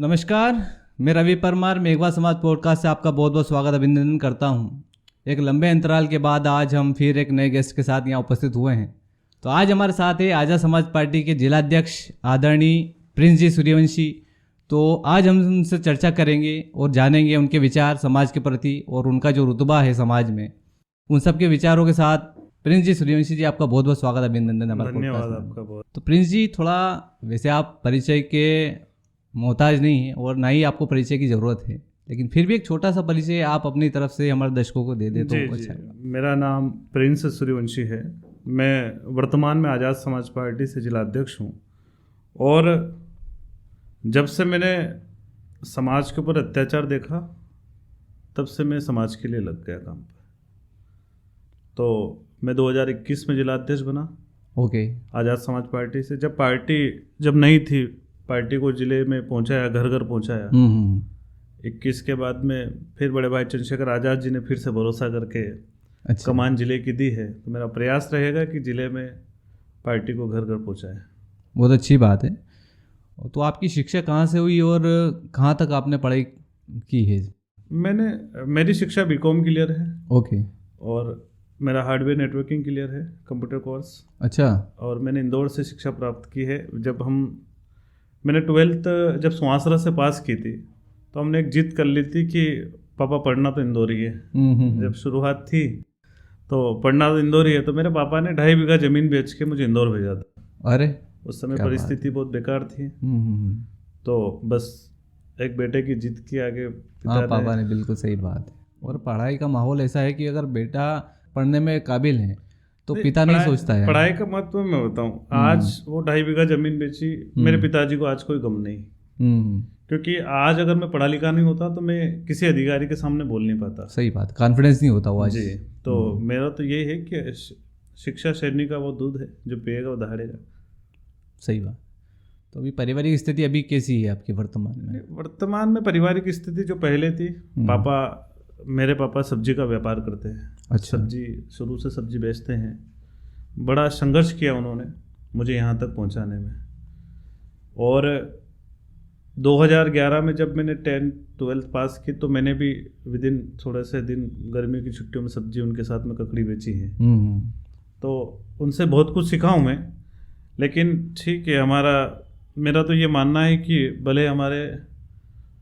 नमस्कार, मैं रवि परमार मेघवा समाज पॉडकास्ट से आपका बहुत बहुत स्वागत अभिनंदन करता हूं। एक लंबे अंतराल के बाद आज हम फिर एक नए गेस्ट के साथ यहाँ उपस्थित हुए हैं। तो आज हमारे साथ है आज़ाद समाज पार्टी के जिलाध्यक्ष आदरणीय प्रिंस जी सूर्यवंशी। तो आज हम उनसे चर्चा करेंगे और जानेंगे उनके विचार समाज के प्रति और उनका जो रुतबा है समाज में, उन सब के विचारों के साथ। प्रिंस जी सूर्यवंशी जी, आपका बहुत बहुत स्वागत अभिनंदन हमारे धन्यवाद पॉडकास्ट में। आपका बहुत। तो प्रिंस जी, थोड़ा वैसे आप परिचय के मोहताज नहीं है और ना ही आपको परिचय की ज़रूरत है, लेकिन फिर भी एक छोटा सा परिचय आप अपनी तरफ से हमारे दर्शकों को दे दे तो अच्छा है। मेरा नाम प्रिंस सूर्यवंशी है। मैं वर्तमान में आज़ाद समाज पार्टी से जिलाध्यक्ष हूँ और जब से मैंने समाज के ऊपर अत्याचार देखा तब से मैं समाज के लिए लग गया काम पर। तो मैं 2021 में जिलाध्यक्ष बना ओके। आज़ाद समाज पार्टी से। जब पार्टी नहीं थी, पार्टी को जिले में पहुंचाया, घर घर पहुंचाया। 21 के बाद में फिर बड़े भाई चंद्रशेखर आज़ाद जी ने फिर से भरोसा करके कमान जिले की दी है। तो मेरा प्रयास रहेगा कि जिले में पार्टी को घर घर पहुंचाए। बहुत अच्छी बात है। तो आपकी शिक्षा कहाँ से हुई और कहाँ तक आपने पढ़ाई की है? मेरी शिक्षा बीकॉम क्लियर है। ओके। और मेरा हार्डवेयर नेटवर्किंग क्लियर है, कंप्यूटर कोर्स। अच्छा। और मैंने इंदौर से शिक्षा प्राप्त की है। मैंने 12th जब सुहासरा से पास की थी तो हमने एक जिद कर ली थी कि पापा पढ़ना तो इंदौर ही है। जब शुरुआत थी तो पढ़ना तो इंदौर ही है, तो मेरे पापा ने 2.5 बीघा ज़मीन बेच के मुझे इंदौर भेजा था। अरे, उस समय परिस्थिति बहुत बेकार थी। तो बस एक बेटे की जिद की आगे पापा ने। बिल्कुल सही बात है। और पढ़ाई का माहौल ऐसा है कि अगर बेटा पढ़ने में काबिल है तो पिता नहीं सोचता है। पढ़ाई का महत्व मैं बताऊं, आज वो 2.5 बीघा जमीन बेची, मेरे पिताजी को आज कोई गम नहीं। क्योंकि आज अगर मैं पढ़ा लिखा नहीं होता तो मैं किसी अधिकारी के सामने बोल नहीं पाता। सही बात, कॉन्फिडेंस नहीं होता वो आज। जी। तो मेरा तो ये है कि शिक्षा शेरनी का वो दूध है, जो पिएगा वो दहाड़ेगा। सही बात। तो अभी पारिवारिक स्थिति अभी कैसी है आपकी वर्तमान में? वर्तमान में पारिवारिक स्थिति जो पहले थी, मेरे पापा सब्जी का व्यापार करते हैं। अच्छा। शुरू से सब्जी बेचते हैं। बड़ा संघर्ष किया उन्होंने मुझे यहाँ तक पहुँचाने में। और 2011 में जब मैंने 10th-12th पास की तो मैंने भी विदिन थोड़े से दिन गर्मी की छुट्टियों में सब्जी उनके साथ में ककड़ी बेची है। तो उनसे बहुत कुछ सीखा हूँ मैं। लेकिन ठीक है, मेरा तो ये मानना है कि भले हमारे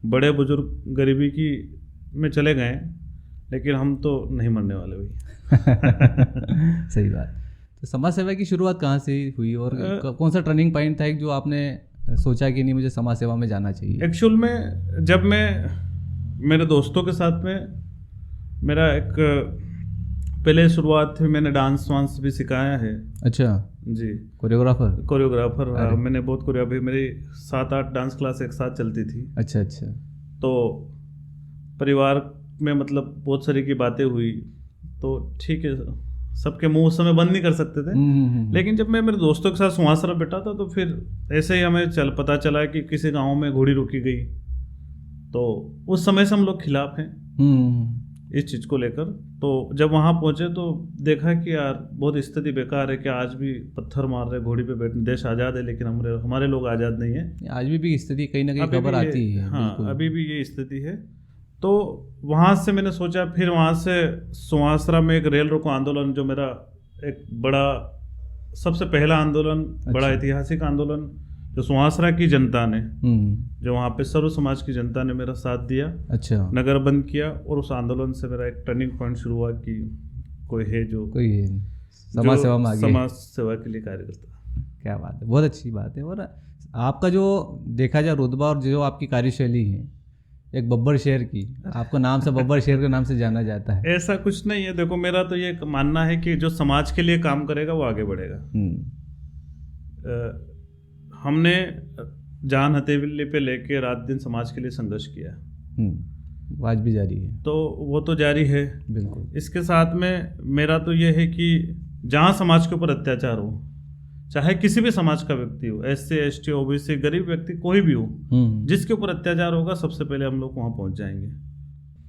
बड़े बुजुर्ग गरीबी की में चले गए, लेकिन हम तो नहीं मरने वाले भाई। सही बात। तो समाज सेवा की शुरुआत कहाँ से हुई और कौन सा टर्निंग पॉइंट था जो आपने सोचा कि नहीं, मुझे समाज सेवा में जाना चाहिए? एक्चुअल में जब मैं मेरे दोस्तों के साथ में मेरा एक पहले शुरुआत थी, मैंने डांस वांस भी सिखाया है। अच्छा जी। कोरियोग्राफर। हाँ, मैंने बहुत कोरियोग्राफी, मेरी 7-8 डांस क्लास एक साथ चलती थी। अच्छा। तो परिवार में मतलब बहुत सारी की बातें हुई। तो ठीक है, सबके मुंह उस समय बंद नहीं कर सकते थे। लेकिन जब मैं मेरे दोस्तों के साथ सुहासरा बैठा था तो फिर ऐसे ही हमें पता चला कि किसी गांव में घोड़ी रोकी गई। तो उस समय से हम लोग खिलाफ हैं इस चीज़ को लेकर। तो जब वहाँ पहुँचे तो देखा कि यार बहुत स्थिति बेकार है कि आज भी पत्थर मार रहे घोड़ी पे बैठने। देश आज़ाद है लेकिन हमारे लोग आज़ाद नहीं है। आज भी स्थिति कहीं ना कहीं खबर आती है। हाँ, अभी भी ये स्थिति है। तो वहाँ से मैंने सोचा, फिर वहाँ से सुहासरा में एक रेल रोको आंदोलन, जो मेरा एक बड़ा सबसे पहला आंदोलन, बड़ा ऐतिहासिक आंदोलन, जो सुहासरा की जनता ने, जो वहाँ पे सर्व समाज की जनता ने मेरा साथ दिया। अच्छा। नगर बंद किया और उस आंदोलन से मेरा एक टर्निंग पॉइंट शुरू हुआ कि कोई है समाज सेवा में आगे, समाज सेवा के लिए कार्य करता। क्या बात है, बहुत अच्छी बात है। और आपका जो देखा जाए रुतबा और जो आपकी कार्यशैली है, एक बब्बर शेर की, आपको नाम से बब्बर शेर के नाम से जाना जाता है। ऐसा कुछ नहीं है। देखो, मेरा तो ये मानना है कि जो समाज के लिए काम करेगा वो आगे बढ़ेगा। हमने जान हथेली पे लेके रात दिन समाज के लिए संघर्ष किया। आज भी जारी है। तो वो तो जारी है बिल्कुल। इसके साथ में मेरा तो ये है कि जहाँ समाज के ऊपर अत्याचार हो, चाहे किसी भी समाज का व्यक्ति हो, SC ST OBC गरीब व्यक्ति कोई भी हो, जिसके ऊपर अत्याचार होगा सबसे पहले हम लोग वहाँ पहुँच जाएंगे।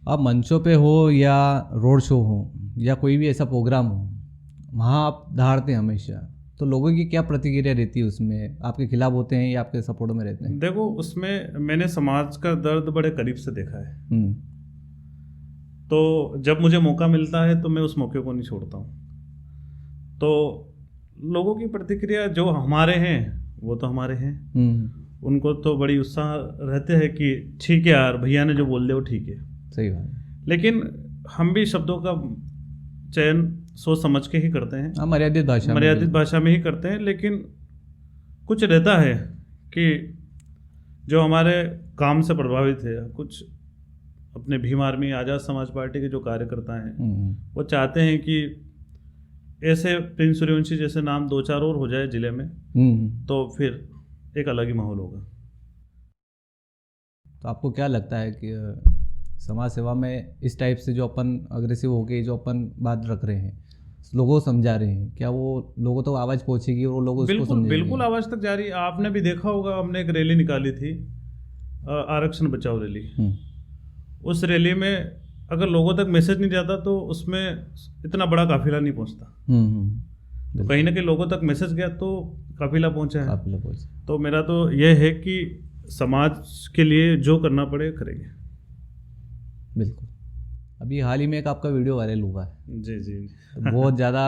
आप मंचों पे हो या रोड शो हो या कोई भी ऐसा प्रोग्राम हो, वहाँ आप दहाड़ते हैं हमेशा तो लोगों की क्या प्रतिक्रिया रहती है उसमें? आपके खिलाफ होते हैं या आपके सपोर्ट में रहते हैं? देखो, उसमें मैंने समाज का दर्द बड़े करीब से देखा है। तो जब मुझे मौका मिलता है तो मैं उस मौके को नहीं छोड़ता हूँ। तो लोगों की प्रतिक्रिया जो हमारे हैं वो तो हमारे हैं, उनको तो बड़ी उत्साह रहते हैं कि ठीक है यार, भैया ने जो बोल दिया वो ठीक है, सही बात है। लेकिन हम भी शब्दों का चयन सोच समझ के ही करते हैं, मर्यादित भाषा में ही करते हैं। लेकिन कुछ रहता है कि जो हमारे काम से प्रभावित है, कुछ अपने भीम आर्मी आज़ाद समाज पार्टी के जो कार्यकर्ता हैं वो चाहते हैं कि ऐसे प्रिंस सूर्यवंशी जैसे नाम 2-4 और हो जाए जिले में, तो फिर एक अलग ही माहौल होगा। तो आपको क्या लगता है कि समाज सेवा में इस टाइप से जो अपन अग्रेसिव होके जो अपन बात रख रहे हैं, लोगों को समझा रहे हैं, क्या वो लोगों तक आवाज़ पहुंचेगी और लोग उसको समझेंगे? बिल्कुल आवाज़ तक जा रही है। आपने भी देखा होगा, हमने एक रैली निकाली थी, आरक्षण बचाओ रैली। उस रैली में अगर लोगों तक मैसेज नहीं जाता तो उसमें इतना बड़ा काफिला नहीं पहुंचता। तो कहीं ना कहीं लोगों तक मैसेज गया तो काफिला पहुंचा है। तो मेरा तो यह है कि समाज के लिए जो करना पड़े करेंगे। बिल्कुल। अभी हाल ही में एक आपका वीडियो वायरल हुआ है। जी जी। तो बहुत ज़्यादा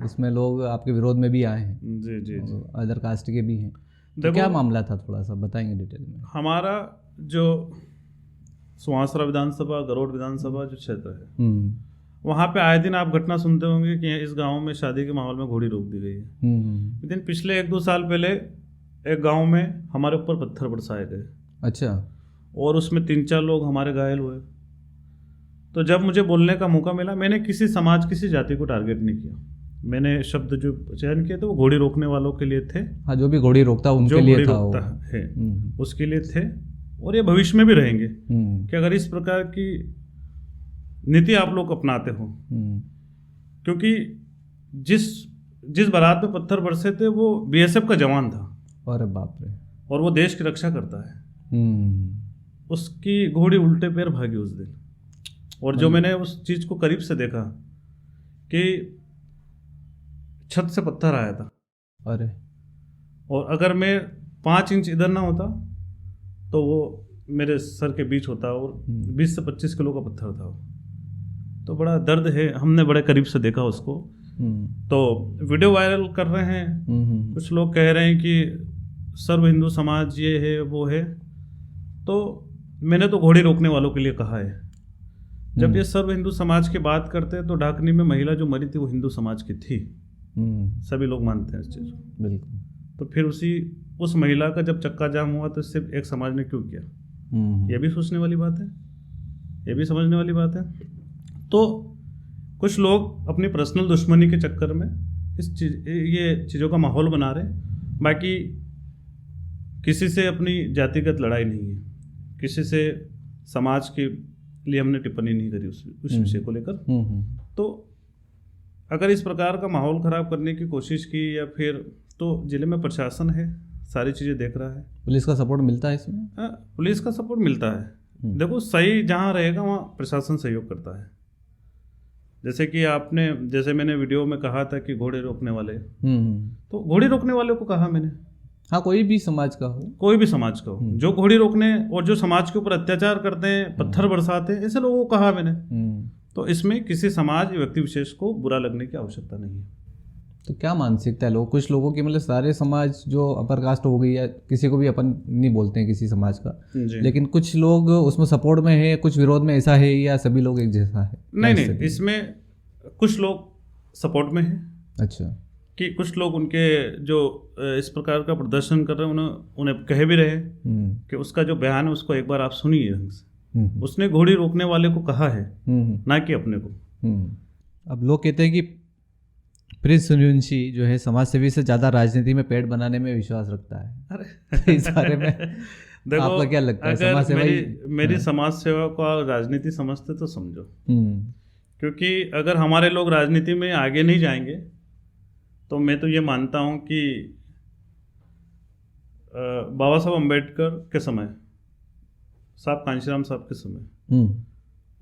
उसमें लोग आपके विरोध में भी आए हैं। जी जी जी। अदर कास्ट के भी हैं। तो क्या मामला था, थोड़ा सा बताएंगे डिटेल में? हमारा जो सुहासरा विधानसभा, गरोड़ विधानसभा जो क्षेत्र है, वहाँ पे आए दिन आप घटना सुनते होंगे कि इस गांव में शादी के माहौल में घोड़ी रोक दी गई है। लेकिन पिछले 1-2 साल पहले एक गांव में हमारे ऊपर पत्थर बरसाए गए। अच्छा। और उसमें 3-4 लोग हमारे घायल हुए। तो जब मुझे बोलने का मौका मिला, मैंने किसी समाज, किसी जाति को टारगेट नहीं किया। मैंने शब्द जो चयन किए थे वो घोड़ी रोकने वालों के लिए थे। हाँ, जो भी घोड़ी रोकता उनके लिए था, है उसके लिए थे, और ये भविष्य में भी रहेंगे कि अगर इस प्रकार की नीति आप लोग अपनाते हो। क्योंकि जिस बारात में पत्थर बरसे थे वो बीएसएफ का जवान था। अरे बाप रे। और वो देश की रक्षा करता है। उसकी घोड़ी उल्टे पैर भागी उस दिन। और जो मैंने उस चीज को करीब से देखा कि छत से पत्थर आया था। अरे। और अगर मैं 5 इंच इधर ना होता तो वो मेरे सर के बीच होता, और 20 से 25 किलो का पत्थर था वो। तो बड़ा दर्द है, हमने बड़े करीब से देखा उसको। तो वीडियो वायरल कर रहे हैं, कुछ लोग कह रहे हैं कि सर्व हिंदू समाज ये है वो है। तो मैंने तो घोड़ी रोकने वालों के लिए कहा है। जब ये सर्व हिंदू समाज की बात करते हैं तो ढाकनी में महिला जो मरी थी वो हिंदू समाज की थी। सभी लोग मानते हैं इस चीज़ को। बिल्कुल। तो फिर उस महिला का जब चक्का जाम हुआ तो इससे एक समाज ने क्यों किया? ये भी सोचने वाली बात है, ये भी समझने वाली बात है। तो कुछ लोग अपनी पर्सनल दुश्मनी के चक्कर में ये चीज़ों का माहौल बना रहे। बाकी किसी से अपनी जातिगत लड़ाई नहीं है, किसी से समाज के लिए हमने टिप्पणी नहीं करी उस विषय को लेकर। तो अगर इस प्रकार का माहौल खराब करने की कोशिश की या फिर, तो जिले में प्रशासन है, सारी चीज़ें देख रहा है। पुलिस का सपोर्ट मिलता है इसमें? पुलिस का सपोर्ट मिलता है। देखो, सही जहाँ रहेगा वहाँ प्रशासन सहयोग करता है। जैसे मैंने वीडियो में कहा था कि घोड़े रोकने वाले, तो घोड़ी रोकने वाले को कहा मैंने। हाँ, कोई भी समाज का हो, कोई भी समाज का हो, जो घोड़ी रोकने और जो समाज के ऊपर अत्याचार करते हैं, पत्थर बरसाते हैं, ऐसे लोगों को कहा मैंने। तो इसमें किसी समाज या व्यक्ति विशेष को बुरा लगने की आवश्यकता नहीं है। तो क्या मानसिकता है कुछ लोगों की, मतलब सारे समाज जो अपर कास्ट हो गई या किसी को भी अपन नहीं बोलते हैं किसी समाज का, लेकिन कुछ लोग उसमें सपोर्ट में है, कुछ विरोध में, ऐसा है या सभी लोग एक जैसा है? नहीं, इसमें कुछ लोग सपोर्ट में हैं। अच्छा। कि कुछ लोग उनके जो इस प्रकार का प्रदर्शन कर रहे हैं उन्हें कह भी रहे कि उसका जो बयान है उसको एक बार आप सुनिए ढंग से। उसने घोड़ी रोकने वाले को कहा है, ना कि अपने को। अब लोग कहते हैं कि प्रिंस सूर्यवंशी जो है समाज सेवी से ज़्यादा राजनीति में पेड़ बनाने में विश्वास रखता है। अरे इस बारे में देखो, आपका क्या लगता है? समाज सेवा मेरी समाज सेवा को राजनीति समझते तो समझो। क्योंकि अगर हमारे लोग राजनीति में आगे नहीं जाएंगे तो मैं तो ये मानता हूँ कि बाबा साहब अम्बेडकर के समय, साहब कांशीराम साहब के समय,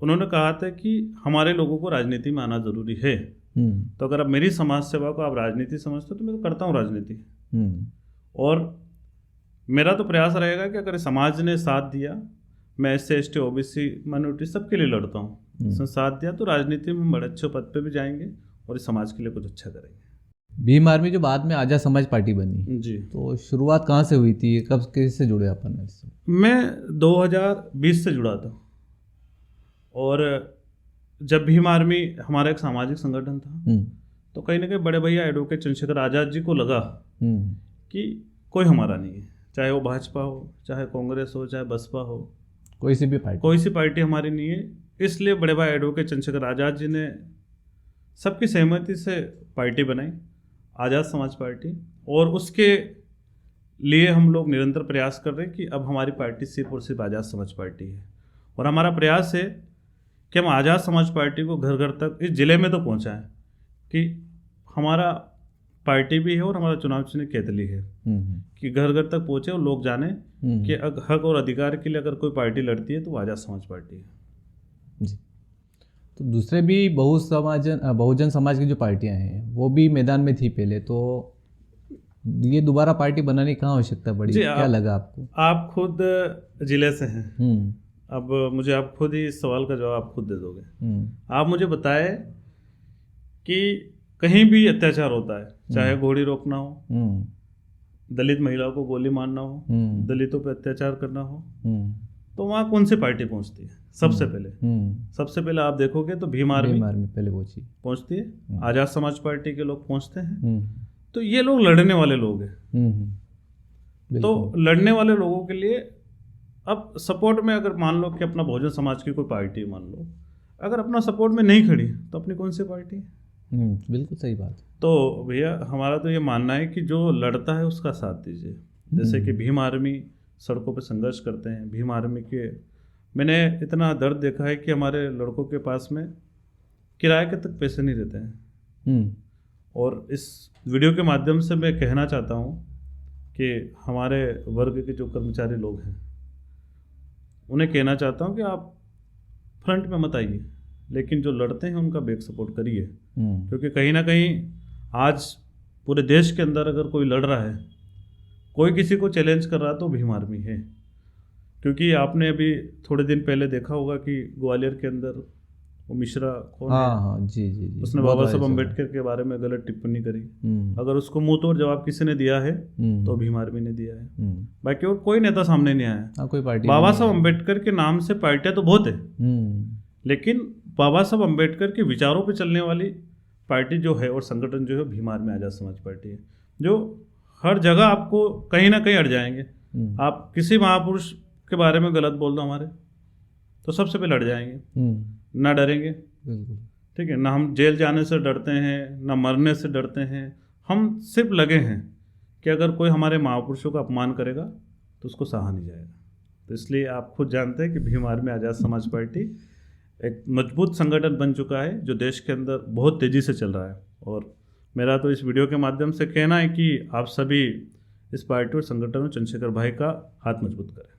उन्होंने कहा था कि हमारे लोगों को राजनीति में आना जरूरी है। तो अगर आप मेरी समाज सेवा को आप राजनीति समझते हो तो मैं तो करता हूँ राजनीति। और मेरा तो प्रयास रहेगा कि अगर समाज ने साथ दिया, मैं SC ST OBC माइनॉरिटी सबके लिए लड़ता हूँ, उसने साथ दिया तो राजनीति में बड़े अच्छे पद पे भी जाएंगे और इस समाज के लिए कुछ अच्छा करेंगे। भीम आर्मी जो बाद में आज़ाद समाज पार्टी बनी जी, तो शुरुआत कहाँ से हुई थी, कब कैसे जुड़े अपन इससे? मैं 2020 से जुड़ा था और जब भीम आर्मी हमारा एक सामाजिक संगठन था तो कहीं ना कहीं बड़े भैया एडवोकेट चंद्रशेखर आज़ाद जी को लगा कि कोई हमारा नहीं है, चाहे वो भाजपा हो, चाहे कांग्रेस हो, चाहे बसपा हो, कोई सी पार्टी हमारी नहीं है। इसलिए बड़े भाई एडवोकेट चंद्रशेखर आज़ाद जी ने सबकी सहमति से पार्टी बनाई, आज़ाद समाज पार्टी, और उसके लिए हम लोग निरंतर प्रयास कर रहे हैं कि अब हमारी पार्टी सिर्फ और सिर्फ आज़ाद समाज पार्टी है। और हमारा प्रयास है कि हम आज़ाद समाज पार्टी को घर घर तक इस ज़िले में तो पहुँचाएँ कि हमारा पार्टी भी है और हमारा चुनाव चिन्ह केतली है, कि घर घर तक पहुँचे और लोग जाने कि हक और अधिकार के लिए अगर कोई पार्टी लड़ती है तो आज़ाद समाज पार्टी है। जी। तो दूसरे भी बहुजन समाज की जो पार्टियां हैं वो भी मैदान में थी पहले, तो ये दोबारा पार्टी बनाने की कहाँ आवश्यकता पड़ी, क्या लगा आपको? आप खुद जिले से हैं, अब मुझे आप खुद ही इस सवाल का जवाब आप खुद दे दोगे। आप मुझे बताए कि कहीं भी अत्याचार होता है, चाहे घोड़ी रोकना हो, दलित महिलाओं को गोली मारना हो, दलितों पे अत्याचार करना हो, तो वहाँ कौन सी पार्टी पहुँचती है? सबसे पहले आप देखोगे तो भीम आर्मी पहले पहुँचती है, आज़ाद समाज पार्टी के लोग पहुँचते हैं। तो ये लोग लड़ने वाले लोग हैं। तो लड़ने वाले लोगों के लिए अब सपोर्ट में अगर मान लो कि अपना बहुजन समाज की कोई पार्टी मान लो, अगर अपना सपोर्ट में नहीं खड़ी तो अपनी कौन सी पार्टी है? बिल्कुल सही बात। तो भैया हमारा तो ये मानना है कि जो लड़ता है उसका साथ दीजिए। जैसे कि भीम आर्मी सड़कों पे संघर्ष करते हैं, भीम आर्मी के मैंने इतना दर्द देखा है कि हमारे लड़कों के पास में किराए के तक पैसे नहीं रहते हैं। और इस वीडियो के माध्यम से मैं कहना चाहता हूँ कि हमारे वर्ग के जो कर्मचारी लोग हैं उन्हें कहना चाहता हूँ कि आप फ्रंट में मत आइए, लेकिन जो लड़ते हैं उनका बैक सपोर्ट करिए, क्योंकि कहीं ना कहीं आज पूरे देश के अंदर अगर कोई लड़ रहा है, कोई किसी को चैलेंज कर रहा है तो भीम आर्मी है। क्योंकि आपने अभी थोड़े दिन पहले देखा होगा कि ग्वालियर के अंदर वो मिश्रा कौन है, जी, उसने बाबा साहब अम्बेडकर के बारे में गलत टिप्पणी करी। अगर उसको मुंह तोड़ जवाब किसी ने दिया है तो भीम आर्मी ने दिया है, बाकी और कोई नेता सामने नहीं आया। कोई पार्टी बाबा साहब अम्बेडकर के नाम से पार्टियां तो बहुत है, लेकिन बाबा साहब अम्बेडकर के विचारों पर चलने वाली पार्टी जो है और संगठन जो है भीम आर्मी आज़ाद समाज पार्टी है, जो हर जगह आपको कहीं ना कहीं अड़ जाएंगे। आप किसी महापुरुष के बारे में गलत बोल दो हमारे, तो सबसे पहले अड़ जाएंगे, ना डरेंगे। ठीक है, ना हम जेल जाने से डरते हैं, ना मरने से डरते हैं, हम सिर्फ लगे हैं कि अगर कोई हमारे महापुरुषों का अपमान करेगा तो उसको सहा नहीं जाएगा। तो इसलिए आप खुद जानते हैं कि भीम आर्मी आज़ाद समाज पार्टी एक मजबूत संगठन बन चुका है जो देश के अंदर बहुत तेज़ी से चल रहा है। और मेरा तो इस वीडियो के माध्यम से कहना है कि आप सभी इस पार्टी और संगठन में चंद्रशेखर भाई का हाथ मजबूत करें।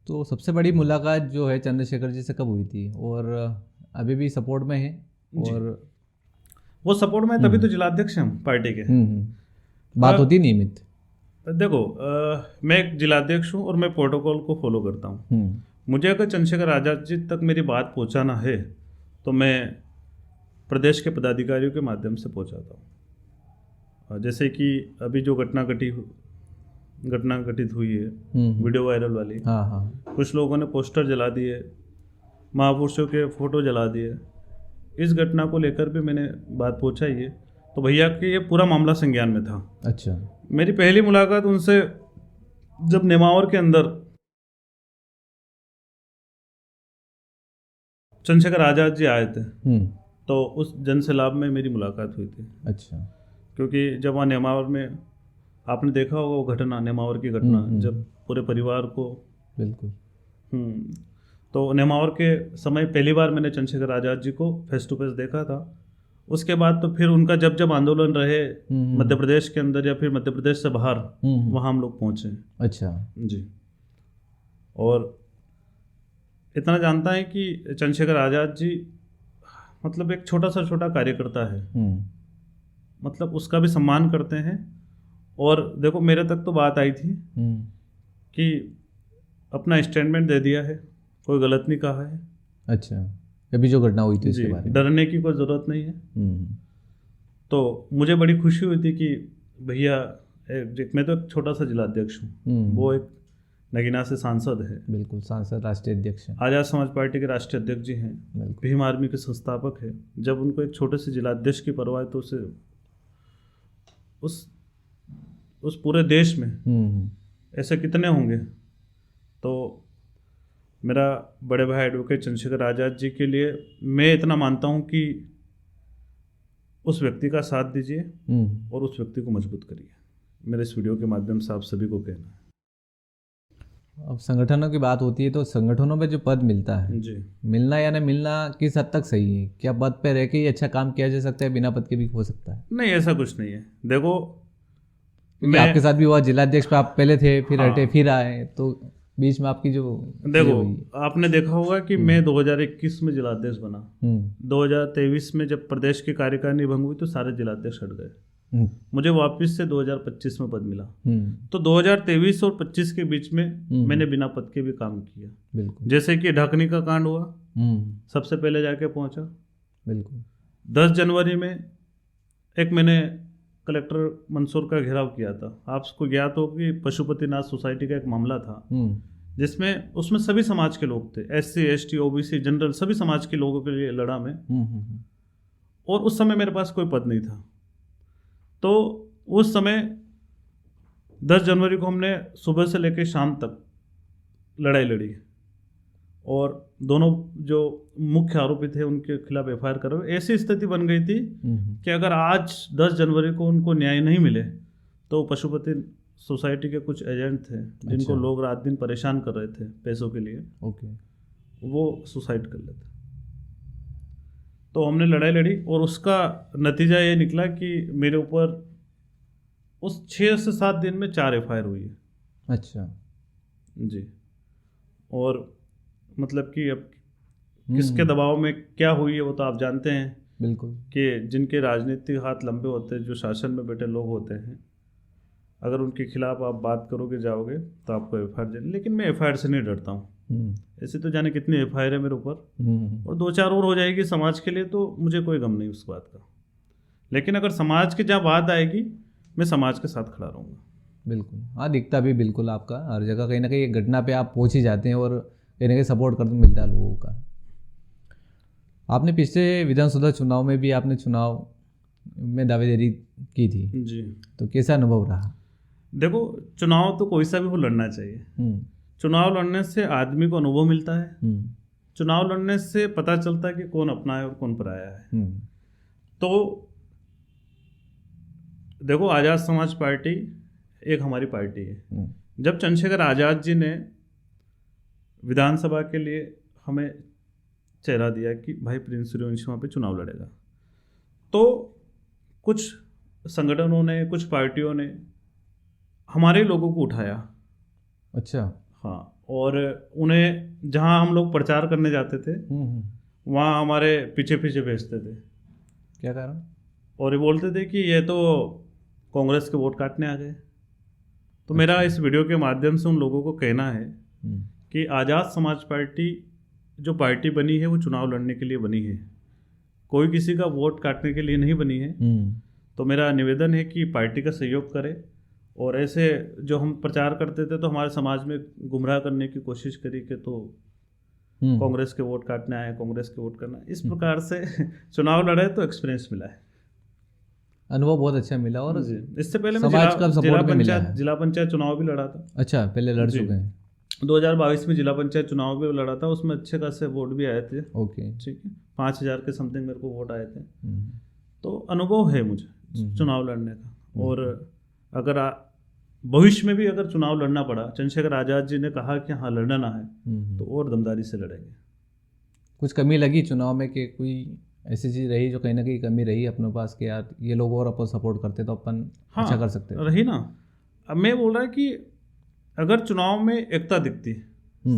तो सबसे बड़ी मुलाकात जो है चंद्रशेखर जी से कब हुई थी, और अभी भी सपोर्ट में है? और वो सपोर्ट में तभी तो जिलाध्यक्ष हैं हम पार्टी के। बात होती नियमित? देखो मैं एक जिलाध्यक्ष हूँ और मैं प्रोटोकॉल को फॉलो करता हूँ। मुझे अगर चंद्रशेखर आज़ाद जी तक मेरी बात पहुँचाना है तो मैं प्रदेश के पदाधिकारियों के माध्यम से पहुँचाता हूँ। जैसे कि अभी जो घटना घटित हुई है, वीडियो वायरल वाली, कुछ लोगों ने पोस्टर जला दिए, महापुरुषों के फोटो जला दिए, इस घटना को लेकर भी मैंने बात पहुँचाई है। तो भैया कि ये पूरा मामला संज्ञान में था। अच्छा। मेरी पहली मुलाकात उनसे जब नेमावर के अंदर चंद्रशेखर आज़ाद जी आए थे तो उस जनसैलाब में मेरी मुलाकात हुई थी। अच्छा। क्योंकि जब वहाँ नेमावर में आपने देखा होगा वो घटना, नेमावर की घटना, जब पूरे परिवार को बिल्कुल तो नेमावर के समय पहली बार मैंने चंद्रशेखर आज़ाद जी को फेस टू फेस देखा था। उसके बाद तो फिर उनका जब जब आंदोलन रहे मध्य प्रदेश के अंदर या फिर मध्य प्रदेश से बाहर, वहाँ हम लोग पहुँचे। अच्छा जी। और इतना जानता है कि चंद्रशेखर आज़ाद जी मतलब एक छोटा कार्यकर्ता है, मतलब उसका भी सम्मान करते हैं। और देखो मेरे तक तो बात आई थी कि अपना स्टेटमेंट दे दिया है, कोई गलत नहीं कहा है। अच्छा, अभी जो घटना हुई थी उसके बारे में डरने की कोई ज़रूरत नहीं है। तो मुझे बड़ी खुशी हुई थी कि भैया, मैं तो एक छोटा सा जिलाध्यक्ष हूँ, वो एक नगीना से सांसद है। बिल्कुल, सांसद, राष्ट्रीय अध्यक्ष, आज़ाद समाज पार्टी के राष्ट्रीय अध्यक्ष जी हैं, भीम आर्मी के संस्थापक है। जब उनको एक छोटे से जिलाध्यक्ष की परवाह है तो उसे उस पूरे देश में ऐसे कितने होंगे। तो मेरा बड़े भाई एडवोकेट चंद्रशेखर आज़ाद जी के लिए मैं इतना मानता हूँ कि उस व्यक्ति का साथ दीजिए और उस व्यक्ति को मजबूत करिए। मेरे इस वीडियो के माध्यम से आप सभी को कहना है। अब संगठनों की बात होती है तो संगठनों में जो पद मिलता है जी, मिलना या न मिलना किस हद तक सही है? क्या पद पे रह के ही अच्छा काम किया जा सकता है, बिना पद के भी हो सकता है? नहीं, ऐसा कुछ नहीं है। देखो आपके साथ भी हुआ, जिलाध्यक्ष पे आप पहले थे, फिर हटे, फिर आए, तो बीच में आपकी जो देखो आपने देखा होगा कि मैं 2021 में जिलाध्यक्ष बना। 2023 में जब प्रदेश की कार्यकारिणी भंग हुई तो सारे जिलाध्यक्ष हट गए, मुझे वापस से 2025 में पद मिला। तो 2023 और 25 के बीच में मैंने बिना पद के भी काम किया। बिल्कुल, जैसे कि ढकनी का कांड हुआ, सबसे पहले जाके पहुंचा। बिल्कुल, 10 जनवरी में एक मैंने कलेक्टर मंदसौर का घेराव किया था। आपको ज्ञात हो कि पशुपतिनाथ सोसाइटी का एक मामला था जिसमें उसमें सभी समाज के लोग थे, SC ST OBC जनरल, सभी समाज के लोगों के लिए लड़ा मैं। और उस समय मेरे पास कोई पद नहीं था। तो उस समय 10 जनवरी को हमने सुबह से लेकर शाम तक लड़ाई लड़ी और दोनों जो मुख्य आरोपी थे उनके खिलाफ FIR करवाई। ऐसी स्थिति बन गई थी कि अगर आज 10 जनवरी को उनको न्याय नहीं मिले तो पशुपति सोसाइटी के कुछ एजेंट थे जिनको लोग रात दिन परेशान कर रहे थे पैसों के लिए, वो सुसाइड कर लेते। तो हमने लड़ाई लड़ी और उसका नतीजा ये निकला कि मेरे ऊपर उस 6 से 7 दिन में 4 FIR हुई है। अच्छा जी, और मतलब कि अब किसके दबाव में क्या हुई है वो तो आप जानते हैं। बिल्कुल, कि जिनके राजनीतिक हाथ लंबे होते हैं, जो शासन में बैठे लोग होते हैं, अगर उनके खिलाफ आप बात करोगे जाओगे तो आपको FIR देंगे। लेकिन मैं FIR से नहीं डरता हूँ। ऐसे तो जाने कितनी FIR है मेरे ऊपर, और 2-4 और हो जाएगी समाज के लिए तो मुझे कोई गम नहीं उस बात का। लेकिन अगर समाज की जहाँ बात आएगी मैं समाज के साथ खड़ा रहूँगा। बिल्कुल, हाँ, दिखता भी बिल्कुल आपका हर जगह कहीं ना कहीं एक घटना पे आप पहुँच ही जाते हैं और कहीं ना कहीं सपोर्ट कर मिलता है लोगों का। आपने पिछले विधानसभा चुनाव में भी आपने चुनाव में दावेदारी की थी जी, तो कैसा अनुभव रहा? देखो, चुनाव तो कोई सा भी हो लड़ना चाहिए। चुनाव लड़ने से आदमी को अनुभव मिलता है। चुनाव लड़ने से पता चलता है कि कौन अपना है और कौन पराया है। तो देखो, आज़ाद समाज पार्टी एक हमारी पार्टी है। जब चंद्रशेखर आज़ाद जी ने विधानसभा के लिए हमें चेहरा दिया कि भाई प्रिंस सूर्यवंशी वहाँ पे चुनाव लड़ेगा, तो कुछ संगठनों ने, कुछ पार्टियों ने हमारे लोगों को उठाया। अच्छा, हाँ, और उन्हें जहाँ हम लोग प्रचार करने जाते थे वहाँ हमारे पीछे पीछे भेजते थे। क्या कारण? और ये बोलते थे कि ये तो कांग्रेस के वोट काटने आ गए। तो मेरा इस वीडियो के माध्यम से उन लोगों को कहना है कि आज़ाद समाज पार्टी जो पार्टी बनी है वो चुनाव लड़ने के लिए बनी है, कोई किसी का वोट काटने के लिए नहीं बनी है। तो मेरा निवेदन है कि पार्टी का सहयोग करें और ऐसे जो हम प्रचार करते थे तो हमारे समाज में गुमराह करने की कोशिश करी कि तो कांग्रेस के वोट काटने आए, कांग्रेस के वोट करना, इस प्रकार से चुनाव लड़े तो एक्सपीरियंस मिला है, अनुभव बहुत अच्छा मिला। और इससे पहले मैं जिला पंचायत चुनाव भी लड़ा था। अच्छा, पहले लड़ चुके हैं। 2022 में जिला पंचायत चुनाव भी लड़ा था, उसमें अच्छे खासे वोट भी आए थे। ओके, ठीक है, 5000 के समथिंग मेरे को वोट आए थे। तो अनुभव है मुझे चुनाव लड़ने का। और अगर भविष्य में भी अगर चुनाव लड़ना पड़ा, चंद्रशेखर आज़ाद जी ने कहा कि हाँ लड़ना है, तो और दमदारी से लड़ेंगे। कुछ कमी लगी चुनाव में कि कोई ऐसी चीज़ रही जो कहीं ना कहीं कमी रही अपने पास कि यार ये लोग और अपन सपोर्ट करते तो अपन अच्छा कर सकते रही ना? अब मैं बोल रहा है कि अगर चुनाव में एकता दिखती,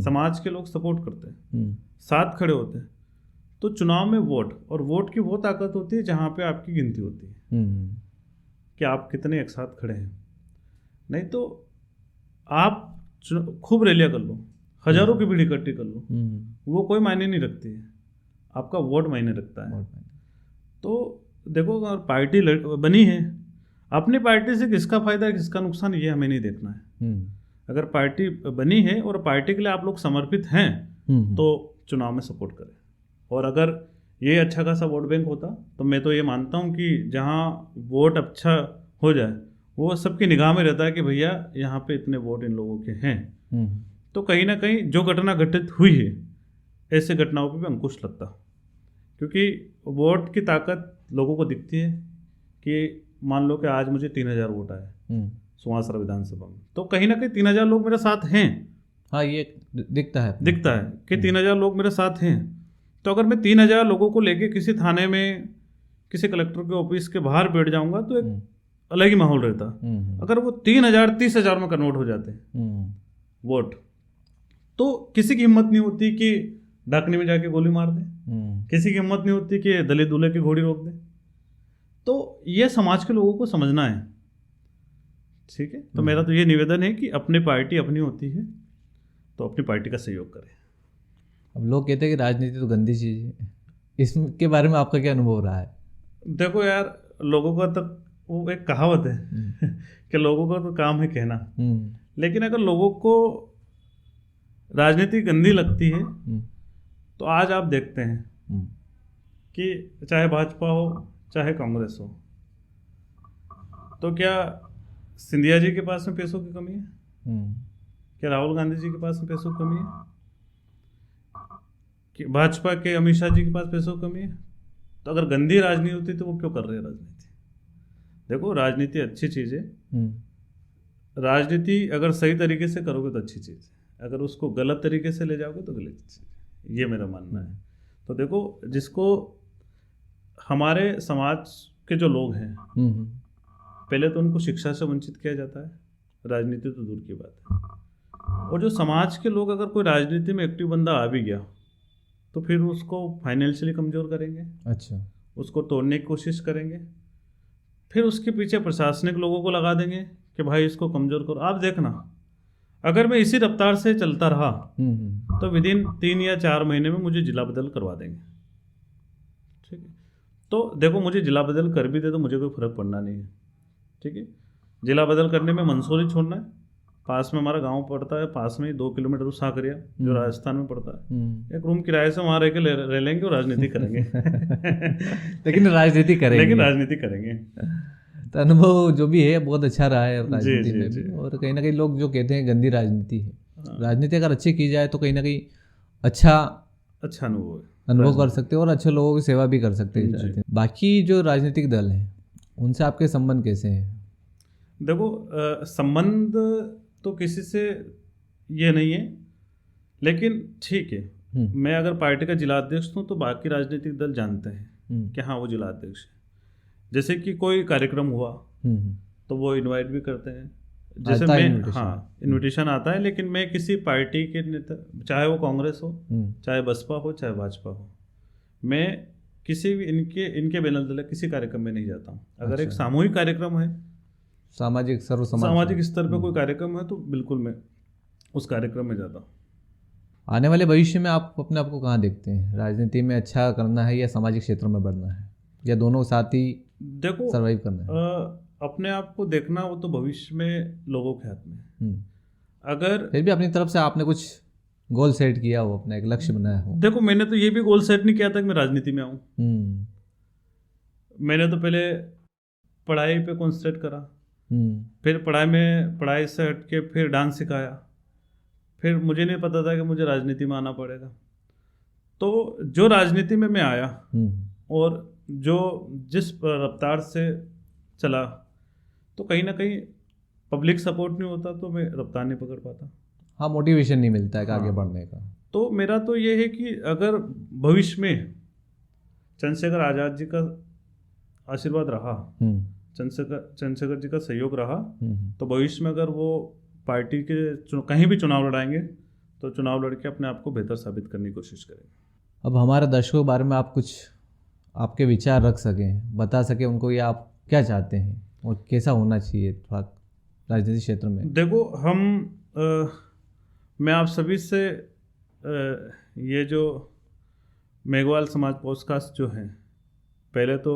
समाज के लोग सपोर्ट करते, साथ खड़े होते, तो चुनाव में वोट, और वोट की वो ताकत होती है जहाँ पे आपकी गिनती होती है कि आप कितने एक साथ खड़े हैं। नहीं तो आप खूब रैलियाँ कर लो, हजारों की भीड़ इकट्ठी कर लो, वो कोई मायने नहीं रखती है, आपका वोट मायने रखता है। तो देखो, अगर पार्टी बनी है, अपनी पार्टी से किसका फायदा किसका नुकसान ये हमें नहीं देखना है। अगर पार्टी बनी है और पार्टी के लिए आप लोग समर्पित हैं तो चुनाव में सपोर्ट करें। और अगर ये अच्छा खासा वोट बैंक होता तो मैं तो ये मानता हूँ कि जहाँ वोट अच्छा हो जाए वो सबकी निगाह में रहता है कि भैया यहाँ पे इतने वोट इन लोगों के हैं, तो कहीं ना कहीं जो घटना घटित हुई है ऐसे घटनाओं पे भी अंकुश लगता, क्योंकि वोट की ताकत लोगों को दिखती है कि मान लो कि आज मुझे 3000 वोट आए सुहासरा विधानसभा में, तो कहीं ना कहीं 3000 लोग मेरे साथ हैं। हाँ, ये दिखता है कि 3000 लोग मेरे साथ हैं। तो अगर मैं 3000 लोगों को लेके किसी थाने में, किसी कलेक्टर के ऑफिस के बाहर बैठ जाऊंगा तो एक अलग ही माहौल रहता। अगर वो 3000 30,000 में कन्वर्ट हो जाते हैं वोट, तो किसी की हिम्मत नहीं होती कि डाकनी में जाके गोली मार दे, किसी की हिम्मत नहीं होती कि दलित दूल्हे की घोड़ी रोक दे। तो ये समाज के लोगों को समझना है, ठीक है। तो मेरा तो ये निवेदन है कि अपनी पार्टी अपनी होती है तो अपनी पार्टी का सहयोग करें। अब लोग कहते हैं कि राजनीति तो गंदी चीज़ है, इसके बारे में आपका क्या अनुभव रहा है? देखो यार, लोगों का तो वो एक कहावत है कि लोगों का तो काम है कहना, लेकिन अगर लोगों को राजनीति गंदी लगती है तो आज आप देखते हैं कि चाहे भाजपा हो चाहे कांग्रेस हो, तो क्या सिंधिया जी के पास में पैसों की कमी है? क्या राहुल गांधी जी के पास में पैसों की कमी है? कि भाजपा के अमित शाह जी के पास पैसों की कमी है? तो अगर गंदी राजनीति होती तो वो क्यों कर रहे हैं राजनीति? देखो, राजनीति अच्छी चीज़ है। राजनीति अगर सही तरीके से करोगे तो अच्छी चीज़ है, अगर उसको गलत तरीके से ले जाओगे तो गलत चीज़ है, ये मेरा मानना है। तो देखो, जिसको हमारे समाज के जो लोग हैं पहले तो उनको शिक्षा से वंचित किया जाता है, राजनीति तो दूर की बात है। और जो समाज के लोग, अगर कोई राजनीति में एक्टिव बंदा आ भी गया तो फिर उसको फाइनेंशियली कमज़ोर करेंगे, अच्छा, उसको तोड़ने की कोशिश करेंगे, फिर उसके पीछे प्रशासनिक लोगों को लगा देंगे कि भाई इसको कमज़ोर करो। आप देखना, अगर मैं इसी रफ्तार से चलता रहा तो विदिन 3 या 4 महीने में मुझे जिला बदल करवा देंगे, ठीक है। तो देखो, मुझे जिला बदल कर भी दे तो मुझे कोई फ़र्क पड़ना नहीं है, ठीक है। जिला बदल करने में मंसूरी छोड़ना है, पास में हमारा गांव पड़ता है, पास में ही 2 किलोमीटर साकरिया जो राजस्थान में पड़ता है, एक रूम किराए से वहाँ रह के रह लेंगे और राजनीति करेंगे लेकिन राजनीति करेंगे। तो अनुभव जो भी है बहुत अच्छा रहा है राजनीति में भी। और कहीं ना कहीं लोग जो कहते हैं गंदी राजनीति है, राजनीति अगर अच्छी की जाए तो कहीं ना कहीं अच्छा अनुभव कर सकते हैं और अच्छे लोगों की सेवा भी कर सकते हैं। बाकी जो राजनीतिक दल हैं उनसे आपके संबंध कैसे हैं? देखो, संबंध तो किसी से ये नहीं है, लेकिन ठीक है, मैं अगर पार्टी का जिलाध्यक्ष हूँ तो बाकी राजनीतिक दल जानते हैं कि हाँ वो जिलाध्यक्ष है। जैसे कि कोई कार्यक्रम हुआ तो वो इनवाइट भी करते हैं, जैसे मैं, इनविटेशन आता है, लेकिन मैं किसी पार्टी के नेता, चाहे वो कांग्रेस हो, चाहे बसपा हो, चाहे भाजपा हो, मैं किसी भी इनके बैनर तले किसी कार्यक्रम में नहीं जाता हूँ। अगर एक सामूहिक कार्यक्रम है, सामाजिक स्तर पर कोई कार्यक्रम है तो बिल्कुल मैं उस कार्यक्रम में जाता हूँ। आने वाले भविष्य में आप अपने आप को कहाँ देखते हैं? राजनीति में अच्छा करना है या सामाजिक क्षेत्रों में बढ़ना है, या दोनों साथ ही देखो सर्वाइव करना है? अपने आप को देखना वो तो भविष्य में लोगों के हाथ में। अगर फिर भी अपनी तरफ से आपने कुछ गोल सेट किया हो, अपना एक लक्ष्य बनाया हो? देखो, मैंने तो ये भी गोल सेट नहीं किया था कि मैं राजनीति में आऊँ। मैंने तो पहले पढ़ाई पे कॉन्सेंट्रेट करा, फिर पढ़ाई से हट के फिर डांस सिखाया, फिर मुझे नहीं पता था कि मुझे राजनीति में आना पड़ेगा। तो जो राजनीति में मैं आया और जो जिस रफ्तार से चला, तो कहीं ना कहीं पब्लिक सपोर्ट नहीं होता तो मैं रफ्तार नहीं पकड़ पाता। हाँ, मोटिवेशन नहीं मिलता है आगे बढ़ने का। तो मेरा तो ये है कि अगर भविष्य में चंद्रशेखर आज़ाद जी का आशीर्वाद रहा, चंद्रशेखर जी का सहयोग रहा, तो भविष्य में अगर वो पार्टी के कहीं भी चुनाव लड़ाएंगे तो चुनाव लड़के अपने आप को बेहतर साबित करने की कोशिश करेंगे। अब हमारे दर्शकों के बारे में आप कुछ आपके विचार रख सकें, बता सकें उनको, या आप क्या चाहते हैं और कैसा होना चाहिए थोड़ा राजनीतिक क्षेत्र में? देखो, मैं आप सभी से ये जो मेघवाल समाज पॉडकास्ट जो है, पहले तो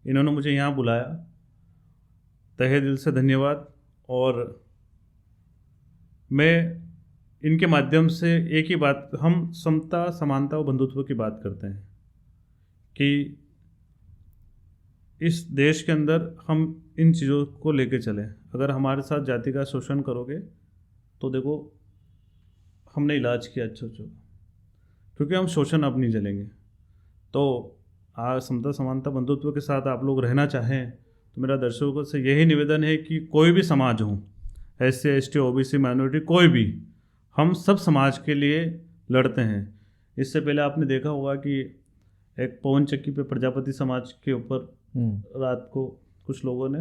इन्होंने मुझे यहाँ बुलाया, तहे दिल से धन्यवाद। और मैं इनके माध्यम से एक ही बात, हम समता, समानता और बंधुत्व की बात करते हैं कि इस देश के अंदर हम इन चीज़ों को लेके चलें। अगर हमारे साथ जाति का शोषण करोगे तो देखो, हमने इलाज किया अच्छा, क्योंकि हम शोषण अब नहीं झेलेंगे। तो आज समता, समानता, बंधुत्व के साथ आप लोग रहना चाहें तो मेरा दर्शकों से यही निवेदन है कि कोई भी समाज हो, SC, ST, OBC, माइनॉरिटी, कोई भी, हम सब समाज के लिए लड़ते हैं। इससे पहले आपने देखा होगा कि एक पवन चक्की पे प्रजापति समाज के ऊपर रात को कुछ लोगों ने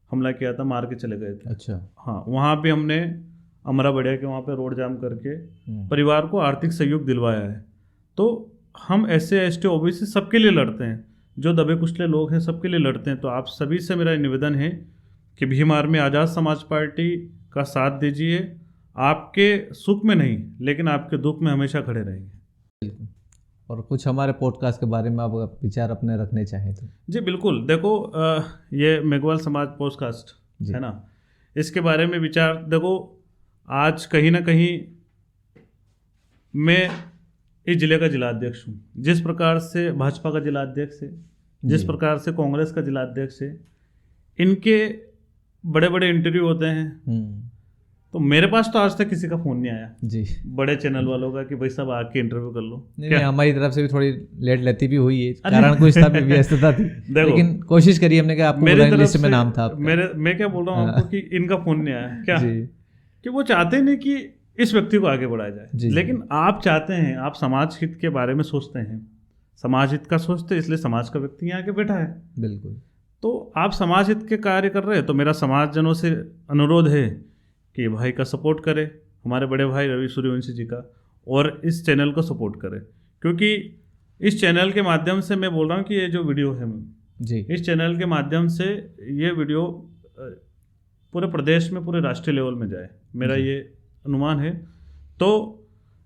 हमला किया था, मार के चले गए थे। अच्छा। हाँ, वहाँ पे हमने अमरा बढ़िया के वहाँ पे रोड जाम करके परिवार को आर्थिक सहयोग दिलवाया है। तो हम SC, ST, OBC सबके लिए लड़ते हैं, जो दबे कुचले लोग हैं सबके लिए लड़ते हैं। तो आप सभी से मेरा निवेदन है कि भीम आर्मी आज़ाद समाज पार्टी का साथ दीजिए। आपके सुख में नहीं, लेकिन आपके दुख में हमेशा खड़े रहेंगे। और कुछ हमारे पॉडकास्ट के बारे में आप विचार अपने रखने चाहें तो? जी बिल्कुल। देखो, ये मेघवाल समाज पॉडकास्ट है ना, इसके बारे में विचार देखो, आज कहीं ना कहीं मैं इस जिले का जिलाध्यक्ष हूँ। जिस प्रकार से भाजपा का जिलाध्यक्ष है, जिस प्रकार से कांग्रेस का जिलाध्यक्ष है, इनके बड़े बड़े इंटरव्यू होते हैं, तो मेरे पास तो आज तक किसी का फ़ोन नहीं आया जी, बड़े चैनल वालों का, कि भाई साहब आके इंटरव्यू कर लो। नहीं, हमारी तरफ से भी थोड़ी लेट लेती भी हुई है, कारण कुछ था, व्यस्तता थी, लेकिन कोशिश करी हमने कि आपको मेरे लिस्ट में नाम था। मैं क्या बोल रहा हूँ आपको कि इनका फ़ोन नहीं आया क्या, कि वो चाहते नहीं कि इस व्यक्ति को आगे बढ़ाया जाए, लेकिन आप चाहते हैं, आप समाज हित के बारे में सोचते हैं, समाज हित का सोचते हैं, इसलिए समाज का व्यक्ति यहाँ आके बैठा है। बिल्कुल। तो आप समाज हित के कार्य कर रहे हैं, तो मेरा समाजजनों से अनुरोध है कि भाई का सपोर्ट करें, हमारे बड़े भाई रवि सूर्यवंशी जी का, और इस चैनल को सपोर्ट करें, क्योंकि इस चैनल के माध्यम से मैं बोल रहा हूँ कि ये जो वीडियो है जी, इस चैनल के माध्यम से ये वीडियो पूरे प्रदेश में, पूरे राष्ट्रीय लेवल में जाए, मेरा ये अनुमान है। तो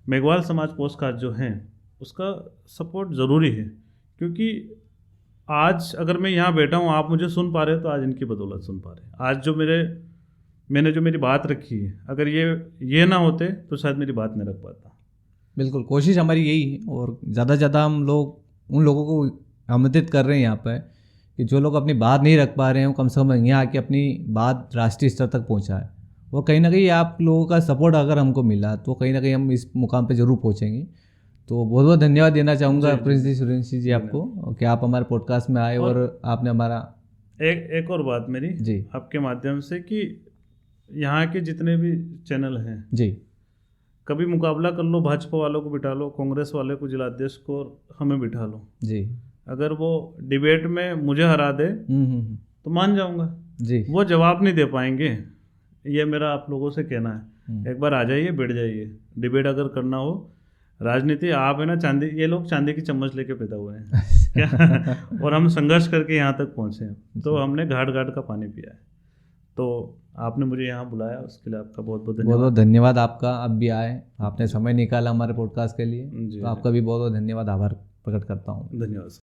मेघवाल समाज पॉडकास्ट जो हैं उसका सपोर्ट ज़रूरी है, क्योंकि आज अगर मैं यहाँ बैठा हूँ, आप मुझे सुन पा रहे हो, तो आज इनकी बदौलत सुन पा रहे हैं। आज जो मैंने जो मेरी बात रखी है, अगर ये ना होते तो शायद मेरी बात नहीं रख पाता। बिल्कुल, कोशिश हमारी यही है, और ज़्यादा से ज़्यादा हम लोग उन लोगों को आमंत्रित कर रहे हैं यहाँ पर कि जो लोग अपनी बात नहीं रख पा रहे हैं, कम से कम यहाँ आके अपनी बात राष्ट्रीय स्तर तक पहुँचाए। और कहीं ना कहीं आप लोगों का सपोर्ट अगर हमको मिला तो कहीं ना कहीं हम इस मुकाम पे ज़रूर पहुँचेंगे। तो बहुत बहुत धन्यवाद देना चाहूँगा प्रिंस जी, सूर्यवंशी जी आपको, कि आप हमारे पॉडकास्ट में आए और आपने हमारा एक और बात मेरी जी आपके माध्यम से, कि यहाँ के जितने भी चैनल हैं जी, कभी मुकाबला कर लो, भाजपा वालों को बिठा लो, कांग्रेस वाले को जिलाध्यक्ष को, हमें बिठा लो जी, अगर वो डिबेट में मुझे हरा दे तो मान जाऊँगा जी, वो जवाब नहीं दे पाएंगे। ये मेरा आप लोगों से कहना है, एक बार आ जाइए, बैठ जाइए, डिबेट अगर करना हो। राजनीति आप है ना, चांदी, ये लोग चांदी की चम्मच लेके पैदा हुए हैं क्या और हम संघर्ष करके यहाँ तक पहुँचे हैं, तो हमने घाट घाट का पानी पिया है। तो आपने मुझे यहाँ बुलाया, उसके लिए आपका बहुत बहुत धन्यवाद। बहुत धन्यवाद आपका, अब भी आए, आपने समय निकाला हमारे पॉडकास्ट के लिए, तो आपका भी बहुत बहुत धन्यवाद, आभार प्रकट करता हूँ। धन्यवाद।